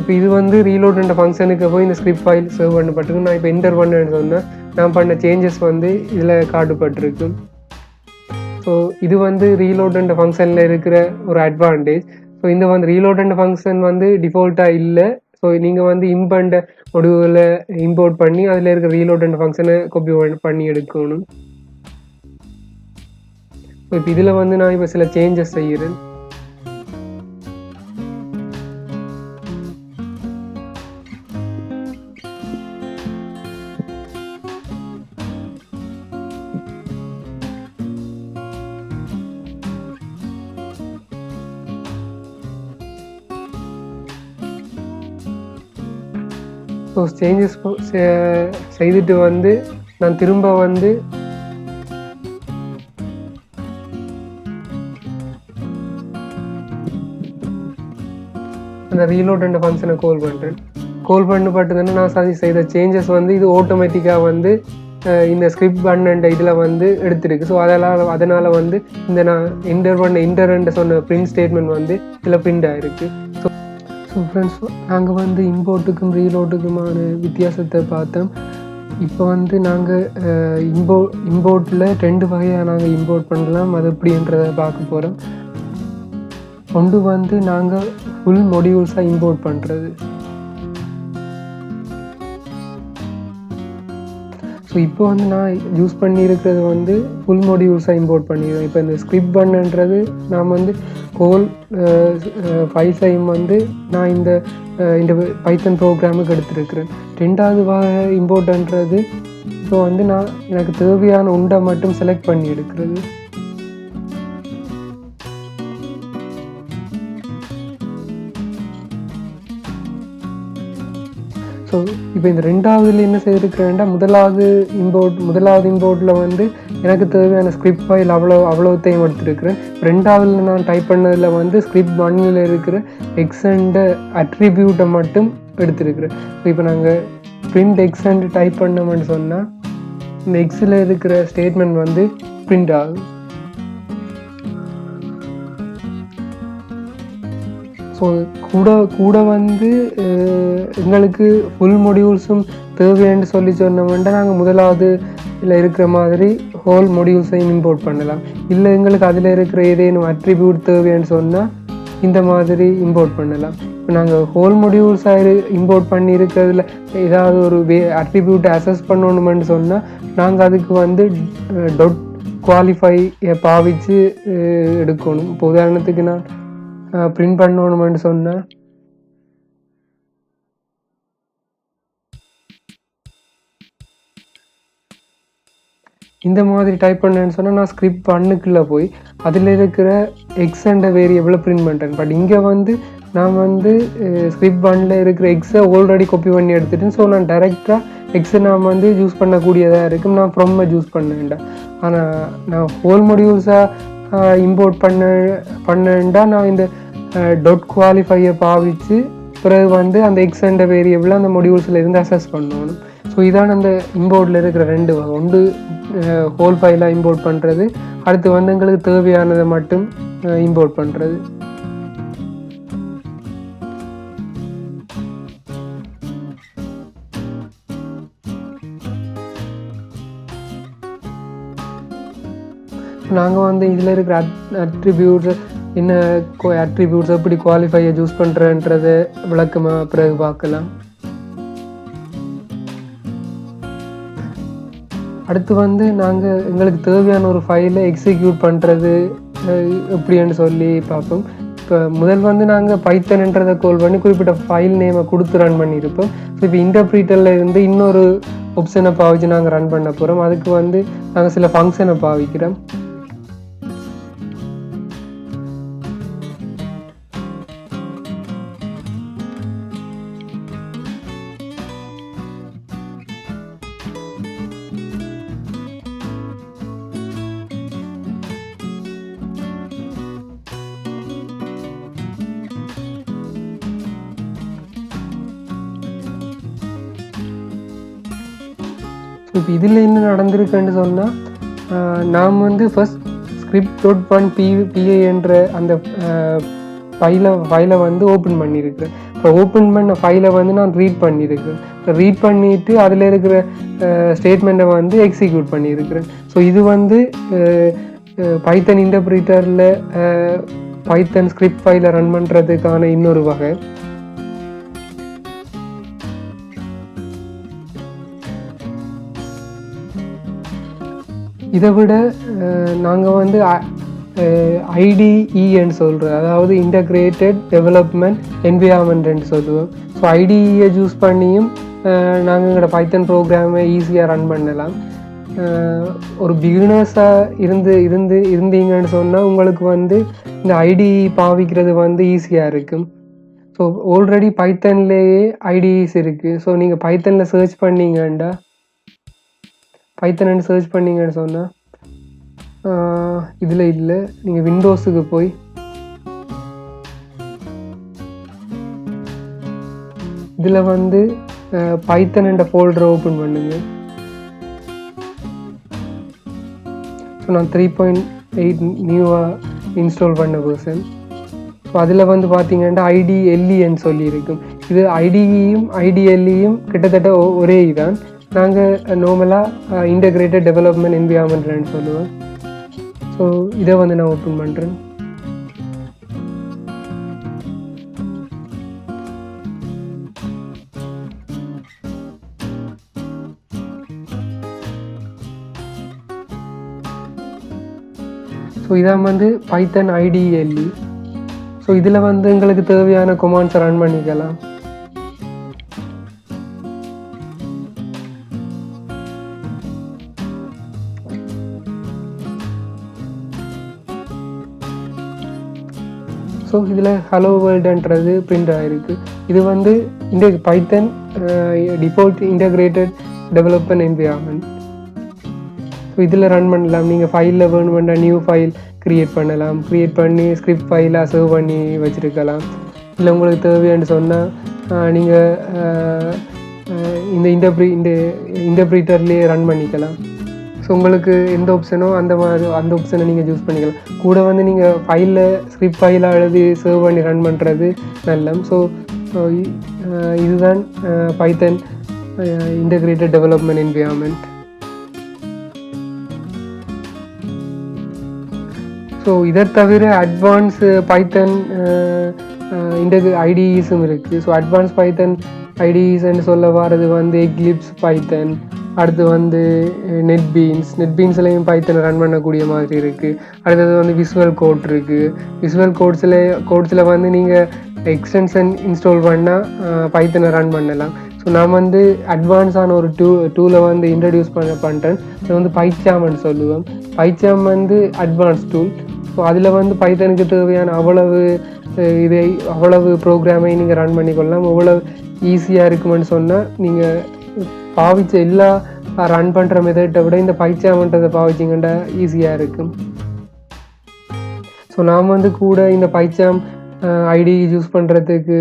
இப்போ இது வந்து ரீலோட் ஃபங்க்ஷனுக்கு போய் இந்த ஸ்கிரிப்ட் ஃபைல் சேவ் பண்ணப்பட்டிருக்கு. நான் இப்போ என்டர் பண்ணேன்னு சொன்னால் நான் பண்ண சேஞ்சஸ் வந்து இதில் காட்டப்பட்டிருக்கு. ஸோ இது வந்து ரீலோட் ஃபங்க்ஷனில் இருக்கிற ஒரு அட்வான்டேஜ். ஸோ இந்த வந்து ரீலோட் ஃபங்க்ஷன் வந்து டிஃபால்ட்டாக இல்லை. ஸோ நீங்கள் வந்து இம்பண்ட் மொடியூலில் இம்போர்ட் பண்ணி அதில் இருக்கிற ரீலோட் ஃபங்க்ஷனை காப்பி பண்ணி எடுக்கணும். ஸோ இப்போ இதில் வந்து நான் இப்போ சில சேஞ்சஸ் செய்கிறேன். ஸோ சேஞ்சஸ் செய்துட்டு வந்து நான் திரும்ப வந்து அந்த ரீலோட் என்ற ஃபங்க்ஷனை கால் பண்ணுறேன். கால் பண்ணப்பட்டதுன்னு நான் செய்த சேஞ்சஸ் வந்து இது ஆட்டோமேட்டிக்காக வந்து இந்த ஸ்கிரிப்ட் பண்ண இதில் வந்து எடுத்துருக்கு. ஸோ அதனால் வந்து இந்த நான் இன்டர்ன்னு சொன்ன பிரிண்ட் ஸ்டேட்மெண்ட் வந்து இதில் பிரிண்ட் ஆகிருக்கு. ஸோ ஃப்ரெண்ட்ஸ், நாங்கள் வந்து இம்போர்ட்டுக்கும் ரீலோட்டுக்குமான வித்தியாசத்தை பார்த்தோம். இப்போ வந்து நாங்கள் இம்போர்ட்டில் 2 வகையாக நாங்கள் இம்போர்ட் பண்ணலாம். அது எப்படின்றத பார்க்க போகிறோம். ஒன்று வந்து நாங்கள் ஃபுல் மொடியூல்ஸாக இம்போர்ட் பண்ணுறது. ஸோ இப்போ வந்து நான் யூஸ் பண்ணியிருக்கிறது வந்து ஃபுல் மொடியூல்ஸாக இம்போர்ட் பண்ணிடுவேன். இப்போ இந்த ஸ்கிரிப்ட் பண்ணுன்றது நான் வந்து ஹோல் ஃபைல்ஸையும் வந்து நான் இந்த பைத்தன் ப்ரோக்ராமுக்கு எடுத்துருக்கிறேன். 2வது வகை இம்போர்ட்ன்றது இப்போ வந்து நான் எனக்கு தேவையான உண்டை மட்டும் செலக்ட் பண்ணி எடுக்கிறது. ஸோ இப்போ இந்த 2வதுல என்ன செய்திருக்கிறேன்டா, முதலாவது இம்போர்ட்டில் வந்து எனக்கு தேவையான ஸ்கிரிப்ட் ஃபைல் அவ்வளோத்தையும் எடுத்துருக்கிறேன். 2வதுல நான் டைப் பண்ணதில் வந்து ஸ்கிரிப்ட் 1ல் இருக்கிற எக்ஸண்ட் அட்ரிபியூட்டை மட்டும் எடுத்துருக்கிறேன். ஸோ இப்போ நாங்கள் பிரிண்ட் எக்ஸண்ட் டைப் பண்ணோம்னு சொன்னால் இந்த எக்ஸில் இருக்கிற ஸ்டேட்மெண்ட் வந்து பிரிண்ட் ஆகும். ஸோ கூட வந்து எங்களுக்கு ஃபுல் மொடியூல்ஸும் தேவைன்னு சொன்னோம்னா நாங்கள் முதலாவது இதில் இருக்கிற மாதிரி ஹோல் மொடியூல்ஸையும் இம்போர்ட் பண்ணலாம். இல்லை எங்களுக்கு அதில் இருக்கிற ஏதேனும் அட்ரிபியூட் தேவைன்னு சொன்னால் இந்த மாதிரி இம்போர்ட் பண்ணலாம். இப்போ நாங்கள் ஹோல் மொடியூல்ஸாக இம்போர்ட் பண்ணி இருக்கிறதுல ஏதாவது ஒரு அட்ரிபியூட்டை அசஸ் பண்ணணுமென்னு சொன்னால் நாங்கள் அதுக்கு வந்து டொட் குவாலிஃபை பாவிச்சு எடுக்கணும். இப்போ உதாரணத்துக்கு நான் பிரிண்ட் பண்ணணும்னு சொன்னால் இந்த மாதிரி டைப் பண்ணேன்னு சொன்னால் நான் ஸ்கிரிப்ட் 1க்குள்ளே போய் அதில் இருக்கிற எக்ஸண்ட வேரியபிளை பிரிண்ட் பண்ணுறேன். பட் இங்கே வந்து நான் வந்து ஸ்கிரிப்ட் 1ல் இருக்கிற எக்ஸை ஆல்ரெடி காப்பி பண்ணி எடுத்துட்டேன். ஸோ நான் டைரெக்டாக எக்ஸை நான் வந்து யூஸ் பண்ணக்கூடியதாக இருக்கும். நான் ஃப்ரம்மை யூஸ் பண்ணேன்டா. ஆனால் நான் ஹோல் மொடியூல்ஸாக இம்போர்ட் பண்ணேன்டா நான் இந்த டொட் குவாலிஃபையை பாவிச்சு பிறகு வந்து அந்த எக்ஸண்ட வேரியபிளை அந்த மொடியூல்ஸில் இருந்து அசஸ் பண்ணணும். ஸோ இதான் அந்த இம்போர்ட்டில் இருக்கிற 2 வகை. ஒன்று ஹோல் ஃபைலாக இம்போர்ட் பண்ணுறது, அடுத்து வந்து எங்களுக்கு தேவையானதை மட்டும் இம்போர்ட் பண்ணுறது. நாங்கள் வந்து இதில் இருக்கிற அட்ரிபியூட்ஸ் என்ன அட்ரிபியூட்ஸ் எப்படி குவாலிஃபையை யூஸ் பண்ணுறன்றதை விளக்கமாக பிறகு பார்க்கலாம். அடுத்து வந்து நாங்கள் எங்களுக்கு தேவையான ஒரு ஃபைலை எக்ஸிக்யூட் பண்ணுறது எப்படின்னு சொல்லி பார்ப்போம். இப்போ முதல் வந்து நாங்கள் பைத்தன்ன்றதை கால் பண்ணி குறிப்பிட்ட ஃபைல் நேமை கொடுத்து ரன் பண்ணியிருப்போம். ஸோ இப்போ இன்டர்பிரிட்டரில் இருந்து இன்னொரு ஆப்ஷனை பாவிச்சு நாங்கள் ரன் பண்ண போகிறோம். அதுக்கு வந்து நாங்கள் சில ஃபங்க்ஷனை பாவிக்கிறோம். இப்போ இதில் என்ன நடந்திருக்குன்னு சொன்னால் நாம் வந்து ஃபஸ்ட் script.py என்ற அந்த ஃபைலை வந்து ஓப்பன் பண்ணியிருக்கேன். இப்போ ஓப்பன் பண்ண ஃபைலை வந்து நான் ரீட் பண்ணியிருக்கேன். ரீட் பண்ணிவிட்டு அதில் இருக்கிற ஸ்டேட்மெண்ட்டை வந்து எக்ஸிக்யூட் பண்ணியிருக்கிறேன். ஸோ இது வந்து பைத்தன் இன்டர்பிரிட்டரில் பைத்தன் ஸ்கிரிப்ட் ஃபைலை ரன் பண்ணுறதுக்கான இன்னொரு வகை. இதை விட நாங்கள் வந்து ஐடிஇன்னு சொல்கிறோம், அதாவது இன்டகிரேட்டட் டெவலப்மெண்ட் என்விரான்மெண்ட்னு சொல்லுவோம். ஸோ ஐடிஇயை யூஸ் பண்ணியும் நாங்கள் எங்களோட பைத்தன் ப்ரோக்ராமை ஈஸியாக ரன் பண்ணலாம். ஒரு பிகினர்ஸாக இருந்தீங்கன்னு சொன்னால் உங்களுக்கு வந்து இந்த ஐடிஇ பாவிக்கிறது வந்து ஈஸியாக இருக்கும். ஸோ ஆல்ரெடி பைத்தன்லேயே ஐடிஇஸ் இருக்குது. ஸோ நீங்கள் பைத்தனில் சர்ச் பண்ணிங்கண்டா பைத்தன் சர்ச் பண்ணிங்கன்னு சொன்னால் இதில் இல்லை, நீங்கள் விண்டோஸுக்கு போய் இதில் வந்து பைத்தன் என்ற ஃபோல்டரை ஓப்பன் பண்ணுங்க. ஸோ நான் 3.8 நியூவாக இன்ஸ்டால் பண்ண பர்சன். ஸோ அதில் வந்து பார்த்தீங்கன்னா IDLEன்னு சொல்லியிருக்கும். இது IDLEயும் கிட்டத்தட்ட ஒரே இதுதான். நாங்கள் நார்மலாக இன்டகிரேட்டட் டெவலப்மெண்ட் என்விரான்மெண்ட்னு சொல்லுவோம். ஸோ இதை வந்து நான் ஓப்பன் பண்ணுறேன். ஸோ இதான் வந்து பைத்தன் IDLE. ஸோ இதில் வந்து எங்களுக்கு தேவையான கமாண்ட்ஸை ரன் பண்ணிக்கலாம். ஸோ இதில் ஹலோ வேர்ல்டுன்றது பிரிண்ட் ஆகிருக்கு. இது வந்து Python default integrated development environment. So இதில் ரன் பண்ணலாம். நீங்கள் ஃபைலில் வேணுமெண்டா நியூ ஃபைல் க்ரியேட் பண்ணலாம். க்ரியேட் பண்ணி ஸ்கிரிப்ட் ஃபைலாக சேவ் பண்ணி வச்சுருக்கலாம். இல்லை உங்களுக்கு தேவையான்னு சொன்னால் நீங்கள் இந்த இன்டர்ப்ரீட்டர்லேயே ரன் பண்ணிக்கலாம். ஸோ உங்களுக்கு எந்த ஆப்ஷனோ அந்த ஆப்ஷனை நீங்கள் சூஸ் பண்ணிக்கலாம். கூட வந்து நீங்கள் ஃபைலில் ஸ்கிரிப்ட் ஃபைலாக எழுதி சேவ் பண்ணி ரன் பண்ணுறது நல்லம். ஸோ இதுதான் பைத்தன் இன்டகிரேட்டட் டெவலப்மெண்ட் என்விரான்மெண்ட். ஸோ இதை தவிர அட்வான்ஸ் பைத்தன் ஐடிஇஸும் இருக்குது. ஸோ அட்வான்ஸ் பைத்தன் ஐடிஇஸ்ன்னு சொல்ல வர்றது வந்து எக்லிப்ஸ் பைத்தன், அடுத்து வந்து நெட்பீன்ஸ்லையும் பைத்தனை ரன் பண்ணக்கூடிய மாதிரி இருக்குது. அடுத்தது வந்து விசுவல் கோட் இருக்குது. விசுவல் கோட்ஸில் வந்து நீங்கள் எக்ஸ்டென்ஷன் இன்ஸ்டால் பண்ணால் பைத்தனை ரன் பண்ணலாம். ஸோ நான் வந்து அட்வான்ஸான ஒரு டூலை வந்து இன்ட்ரடியூஸ் பண்ணுறேன். அது வந்து பைச்சாம்னு சொல்லுவேன். பைச்சாம் வந்து அட்வான்ஸ் டூல். ஸோ அதில் வந்து பைத்தனுக்கு தேவையான அவ்வளவு ப்ரோக்ராமை நீங்கள் ரன் பண்ணிக்கொள்ளலாம். அவ்வளவு ஈஸியாக இருக்குமென்னு சொன்னால் நீங்கள் பாவிச்ச எல்லா ரன் பண்ணுற மெத்தட்டை விட இந்த பைச்சாம்ன்றதை பாவிச்சிங்கன்னா ஈஸியாக இருக்கும். ஸோ நான் வந்து கூட இந்த பைச்சாம் ஐடி யூஸ் பண்ணுறதுக்கு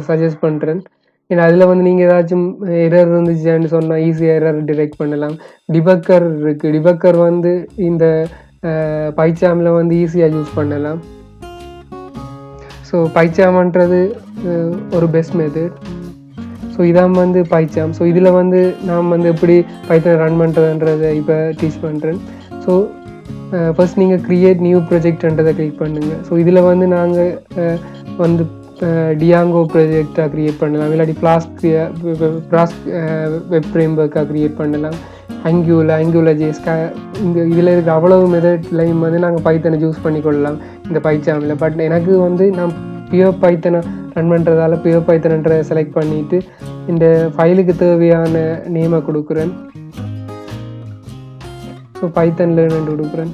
சஜஸ்ட் பண்ணுறேன். ஏன்னா அதில் வந்து நீங்கள் ஏதாச்சும் எரர் இருந்துச்சுன்னு சொன்னால் ஈஸியாக எரர் டிடெக்ட் பண்ணலாம். டிபக்கர் இருக்குது. டிபக்கர் வந்து இந்த பைச்சாமில் வந்து ஈஸியாக யூஸ் பண்ணலாம். ஸோ பைச்சாம்ன்றது ஒரு பெஸ்ட் மெத்தட். ஸோ இதான் வந்து பைச்சாம். ஸோ இதில் வந்து நான் வந்து எப்படி பைத்தனை ரன் பண்ணுறதுன்றதை இப்போ டீச் பண்ணுறேன். ஸோ ஃபர்ஸ்ட் நீங்கள் க்ரியேட் நியூ ப்ரொஜெக்ட்ன்றதை கிளிக் பண்ணுங்கள். ஸோ இதில் வந்து நாங்கள் வந்து டியாங்கோ ப்ரொஜெக்டாக க்ரியேட் பண்ணலாம். இல்லாட்டி ஃப்ளாஸ்க் வெப் ஃப்ரேம்வொர்க்காக க்ரியேட் பண்ணலாம். ஆங்குலர் ஜேஸ் இதில் இருக்க அவ்வளவு மெத்தட்லையும் வந்து நாங்கள் பைத்தனை யூஸ் பண்ணிக்கொள்ளலாம் இந்த பைச்சாமில். பட் எனக்கு வந்து நான் பியூர் பைத்தனை ரன் பண்ணுறதால பியூர் பைத்தன்ன்றதை செலக்ட் பண்ணிவிட்டு இந்த ஃபைலுக்கு தேவையான நேமை கொடுக்குறேன். ஸோ பைத்தன் லேர்ன் கொடுக்குறேன்.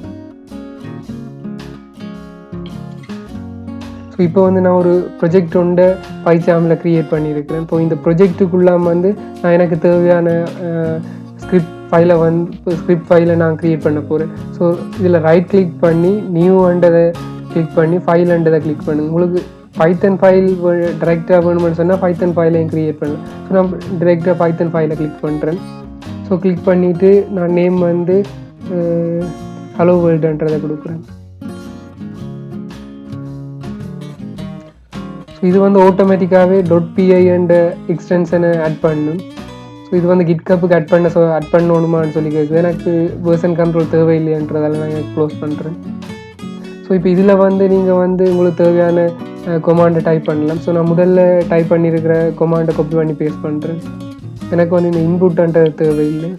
ஸோ இப்போ வந்து நான் ஒரு ப்ரொஜெக்ட் ஒன்றை பைச்சாமில் க்ரியேட் பண்ணியிருக்கிறேன். இப்போ இந்த ப்ரொஜெக்டுக்குள்ளாம வந்து நான் எனக்கு தேவையான ஸ்கிரிப்ட் ஃபைலை நான் க்ரியேட் பண்ண போகிறேன். ஸோ இதில் ரைட் கிளிக் பண்ணி நியூன்றதை கிளிக் பண்ணி ஃபைல்ன்றதை கிளிக் பண்ணுங்க. உங்களுக்கு பைத்தன் ஃபைல் டிரெக்டாக வேணும்னு சொன்னால் பைத்தன் ஃபைலையும் க்ரியேட் பண்ணலாம். ஸோ நான் டிரெக்டாக பைத்தன் ஃபைலை கிளிக் பண்ணுறேன். ஸோ கிளிக் பண்ணிவிட்டு நான் நேம் வந்து ஹலோ வேர்ல்டுன்றதை கொடுக்குறேன். ஸோ இது வந்து ஆட்டோமேட்டிக்காகவே .py என்ற எக்ஸ்டென்ஷனை ஆட் பண்ணும். ஸோ இது வந்து கிட்கப்புக்கு ஆட் பண்ணணுமான்னு சொல்லி கேட்குது. எனக்கு வெர்ஷன் கண்ட்ரோல் தேவையில்லைன்றதால நான் க்ளோஸ் பண்ணுறேன். ஸோ இப்போ இதில் வந்து நீங்கள் வந்து உங்களுக்கு தேவையான கொமாண்டை டைப் பண்ணலாம். ஸோ நான் முதல்ல டைப் பண்ணியிருக்கிற கொமாண்டை காப்பி பண்ணி பேஸ்ட் பண்ணுறேன். எனக்கு வந்து இந்த இன்புட்ன்றது தேவையில்லை.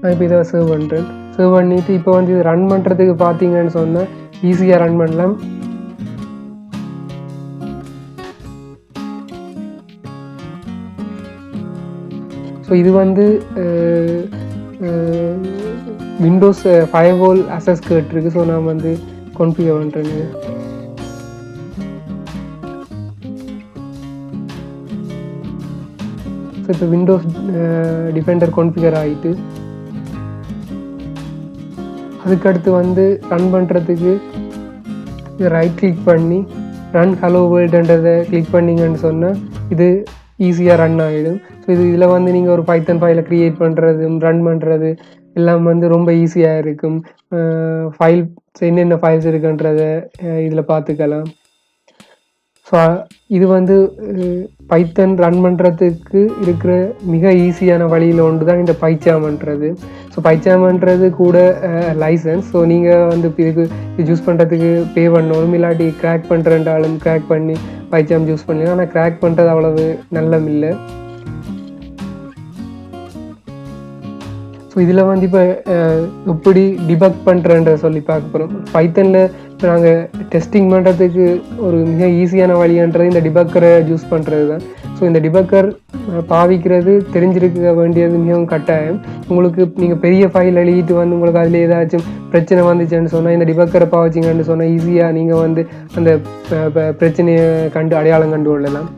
நான் இப்போ இதை சேவ் பண்ணுறேன். சேவ் பண்ணிவிட்டு இப்போ வந்து இது ரன் பண்ணுறதுக்கு பார்த்தீங்கன்னு சொன்னால் ஈஸியாக ரன் பண்ணலாம். ஸோ இது வந்து விண்டோஸ் ஃபயர்வால் அக்சஸ் கேட்டிருக்கு. ஸோ நான் வந்து கான்ஃபிகர் பண்ணுறேன்னு. ஸோ இப்போ விண்டோஸ் டிஃபெண்டர் கான்ஃபிகர் ஆகிட்டு அதுக்கடுத்து வந்து ரன் பண்ணுறதுக்கு இது ரைட் கிளிக் பண்ணி ரன் ஹலோ வேர்ல்டுன்றதை கிளிக் பண்ணிங்கன்னு சொன்னால் இது ஈஸியாக ரன் ஆகிடும். ஸோ இதில் வந்து நீங்கள் ஒரு பைத்தன் ஃபைலை க்ரியேட் பண்ணுறது ரன் பண்ணுறது எல்லாம் வந்து ரொம்ப ஈஸியாக இருக்கும். ஃபைல்ஸ் என்னென்ன ஃபைல்ஸ் இருக்குன்றதை இதில் பார்த்துக்கலாம். ஸோ இது வந்து பைத்தன் ரன் பண்ணுறதுக்கு இருக்கிற மிக ஈஸியான வழியில் ஒன்று தான் இந்த பைச்சாம்ன்றது. ஸோ பைச்சாம்ன்றது கூட லைசன்ஸ். ஸோ நீங்கள் வந்து இதுக்கு இது யூஸ் பண்ணுறதுக்கு பே பண்ணணும், இல்லாட்டி கிராக் பண்ணுறேன்றாலும் கிராக் பண்ணி பைச்சாம் யூஸ் பண்ணலாம். ஆனால் கிராக் பண்ணுறது அவ்வளவு நல்லம் இல்லை. ஸோ இதில் வந்து இப்போ எப்படி டிபக் பண்ணுறேன்ற சொல்லி பார்க்க போகிறோம். பைத்தனில் இப்போ நாங்கள் டெஸ்டிங் பண்ணுறதுக்கு ஒரு மிக ஈஸியான வழின்றது இந்த டிபக்கரை யூஸ் பண்ணுறது தான். ஸோ இந்த டிபக்கர் பாவிக்கிறது தெரிஞ்சிருக்க வேண்டியது மிகவும் கட்டாயம். உங்களுக்கு நீங்கள் பெரிய ஃபைல் எழுதிட்டு வந்து உங்களுக்கு அதில் ஏதாச்சும் பிரச்சனை வந்துச்சுன்னு சொன்னால் இந்த டிபக்கரை பாவிச்சிங்கன்னு சொன்னால் ஈஸியாக நீங்கள் வந்து அந்த பிரச்சனையை அடையாளம் கண்டு கொள்ளலாம்.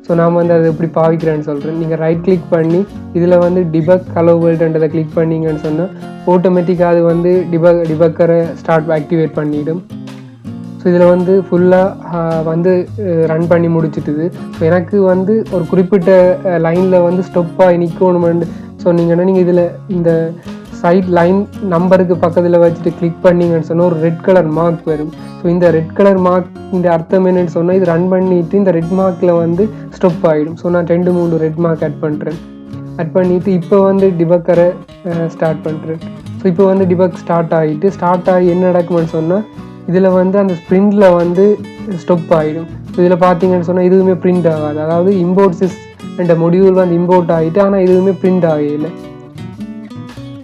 ஸோ நான் வந்து அதை எப்படி பாவிக்கிறேன்னு சொல்கிறேன். நீங்கள் ரைட் கிளிக் பண்ணி இதில் வந்து டிபக் ஹலோ வேர்ல்டுன்றதை கிளிக் பண்ணிங்கன்னு சொன்னால் ஆட்டோமேட்டிக்காக அது வந்து டிபக்கரை ஆக்டிவேட் பண்ணிவிடும். ஸோ இதில் வந்து ஃபுல்லாக வந்து ரன் பண்ணி முடிச்சிட்டுது. ஸோ எனக்கு வந்து ஒரு குறிப்பிட்ட லைனில் வந்து ஸ்டொப்பாக நிற்கணுமெண்டு சொன்னீங்கன்னா நீங்கள் இதில் இந்த சைட் லைன் நம்பருக்கு பக்கத்தில் வச்சுட்டு கிளிக் பண்ணிங்கன்னு சொன்னால் ஒரு ரெட் கலர் மார்க் வரும். ஸோ இந்த ரெட் கலர் மார்க் இந்த அர்த்தம் என்னன்னு சொன்னால் இது ரன் பண்ணிவிட்டு இந்த ரெட் மார்க்கில் வந்து ஸ்டொப் ஆகிடும். ஸோ நான் 2-3 ரெட் மார்க் ஆட் பண்ணிவிட்டு இப்போ வந்து டிபக்கரை ஸ்டார்ட் பண்ணுறேன். ஸோ இப்போ வந்து டிபக் ஸ்டார்ட் ஆகி என்ன நடக்குமென்னு சொன்னால் இதில் வந்து அந்த ஸ்ப்ரிண்டில் வந்து ஸ்டொப் ஆகிடும். ஸோ இதில் பார்த்தீங்கன்னு சொன்னால் இதுவுமே பிரிண்ட் ஆகாது. அதாவது இம்போர்ட் சிஸ் என்ற மொடியூல் வந்து இம்போர்ட் ஆகிட்டு ஆனால் இதுவுமே பிரிண்ட் ஆகலை.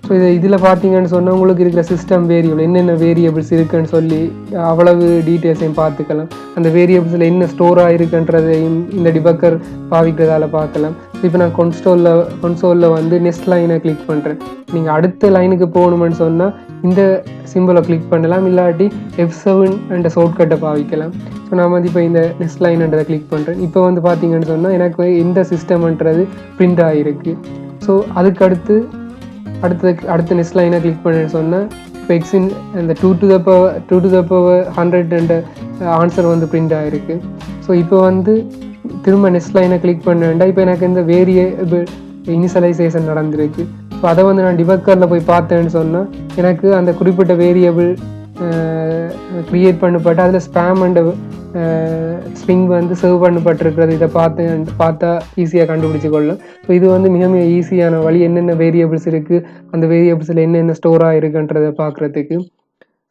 ஸோ இதில் பார்த்தீங்கன்னு சொன்னால் உங்களுக்கு இருக்கிற சிஸ்டம் வேரியபிள் என்னென்ன வேரியபிள்ஸ் இருக்குன்னு சொல்லி அவ்வளவு டீட்டெயில்ஸையும் பார்த்துக்கலாம். அந்த வேரியபிள்ஸில் என்ன ஸ்டோர் ஆகிருக்குன்றதையும் இந்த டிபக்கர் பாவிக்கிறதால பார்க்கலாம். இப்போ நான் கொன்சோலில் வந்து நெக்ஸ்ட் லைனை கிளிக் பண்ணுறேன். நீங்கள் அடுத்த லைனுக்கு போகணுமென்னு சொன்னால் இந்த சிம்பிளை கிளிக் பண்ணலாம், இல்லாட்டி F7 என்ற ஷார்ட்கட்டை பாவிக்கலாம். ஸோ நான் வந்து இப்போ இந்த நெக்ஸ்ட் லைன்ன்றதை கிளிக் பண்ணுறேன். இப்போ வந்து பார்த்தீங்கன்னு சொன்னால் எனக்கு எந்த சிஸ்டம்ன்றது பிரிண்ட் ஆகிருக்கு. ஸோ அதுக்கு அடுத்த நெக்ஸ்ட் லைனை கிளிக் பண்ணேன்னு சொன்னால் இப்போ எக்ஸின் இந்த 2 to the power 100 என்ற ஆன்சர் வந்து பிரிண்ட் ஆகிருக்கு. ஸோ இப்போ வந்து திரும்ப நெக்ஸ்ட் லைனை கிளிக் பண்ணேன்டா இப்போ எனக்கு இந்த வேரியபிள் இனிஷியலைசேஷன் நடந்திருக்கு. ஸோ அதை வந்து நான் டிபக்கரில் போய் பார்த்தேன்னு சொன்னால் எனக்கு அந்த குறிப்பிட்ட வேரியபிள் க்ரியேட் பண்ணப்பட்டு அதில் ஸ்பேம் அண்ட் ஸ்ட்ரிங் வந்து சர்வ் பண்ணப்பட்டிருக்கிறது. இதை பார்த்தா ஈஸியாக கண்டுபிடிச்சி கொள்ளும். ஸோ இது வந்து மிக மிக ஈஸியான வழி, என்னென்ன வேரியபிள்ஸ் இருக்குது அந்த வேரியபிள்ஸில் என்னென்ன ஸ்டோராக இருக்குன்றதை பார்க்குறதுக்கு.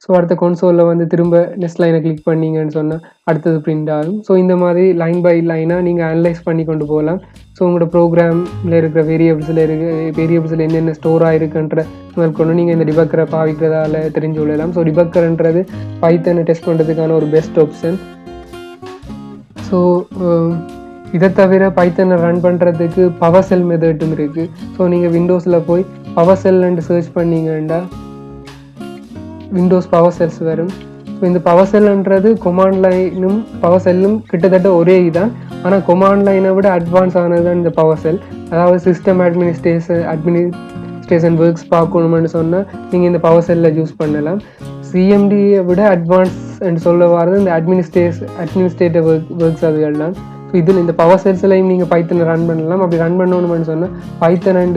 ஸோ அடுத்த கொன்சோலில் வந்து திரும்ப நெக்ஸ்ட் லைனை கிளிக் பண்ணிங்கன்னு சொன்னால் அடுத்தது பிரிண்ட் ஆகும். ஸோ இந்த மாதிரி லைன் பை லைனாக நீங்கள் அனலைஸ் பண்ணி கொண்டு போகலாம். ஸோ உங்களோட ப்ரோக்ராமில் இருக்கிற வேரியபிள்ஸில் என்னென்ன ஸ்டோராக இருக்குன்ற மேற்கொண்டு நீங்கள் இந்த டிபக்கரை பாவிக்கிறதால தெரிஞ்சு கொள்ளலாம். ஸோ டிபக்கர்ன்றது பைத்தனை டெஸ்ட் பண்ணுறதுக்கான ஒரு பெஸ்ட் ஆப்ஷன். ஸோ இதை தவிர பைத்தனை ரன் பண்ணுறதுக்கு பவர் செல் மெத்தட்டும் இருக்குது. ஸோ நீங்கள் விண்டோஸில் போய் பவர் செல்லுன்னு சர்ச் பண்ணிங்கன்னா விண்டோஸ் பவர் செல்ஸ் வரும். ஸோ இந்த பவர் செல்லுன்றது கொமாண்ட் லைனும் பவர் செல்லும் கிட்டத்தட்ட ஒரே இதுதான். ஆனால் கொமாண்ட் லைனை விட அட்வான்ஸ் ஆனது தான் இந்த பவர் செல். அதாவது சிஸ்டம் அட்மினிஸ்ட்ரேஷன் ஒர்க்ஸ் பார்க்கணுமென்னு சொன்னால் நீங்கள் இந்த பவர் செல்லில் யூஸ் பண்ணலாம். சிஎம்டியை விட அட்வான்ஸ் என்று சொல்ல வரது இந்த அட்மினிஸ்ட்ரேட்டிவ் ஒர்க்ஸ் அதுகள் தான். ஸோ இதில் இந்த பவர் செல்ஸ்லையும் நீங்கள் பைத்தனை ரன் பண்ணலாம். அப்படி ரன் பண்ணணும்னு சொன்னால் பைத்தன்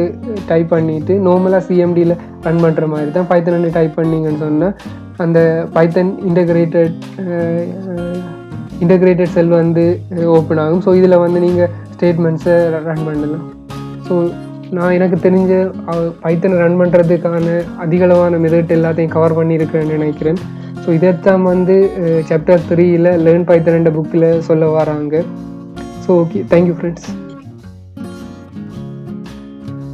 டைப் பண்ணிவிட்டு நார்மலாக சிஎம்டியில் ரன் பண்ணுற மாதிரி தான் பைத்தன் டைப் பண்ணிங்கன்னு சொன்னால் அந்த பைத்தன் இன்டகிரேட்டட் செல் வந்து ஓப்பன் ஆகும். ஸோ இதில் வந்து நீங்கள் ஸ்டேட்மெண்ட்ஸை ரன் பண்ணலாம். ஸோ நான் எனக்கு தெரிஞ்ச பைத்தனை ரன் பண்ணுறதுக்கான அதிகளவான மெத்தட் எல்லாத்தையும் கவர் பண்ணியிருக்கிறேன்னு நினைக்கிறேன். ஸோ இதைத்தான் வந்து சாப்டர் 3 லேர்ன் பைத்தன் என்ற புக்கில் சொல்ல வராங்க. So okay, thank you friends.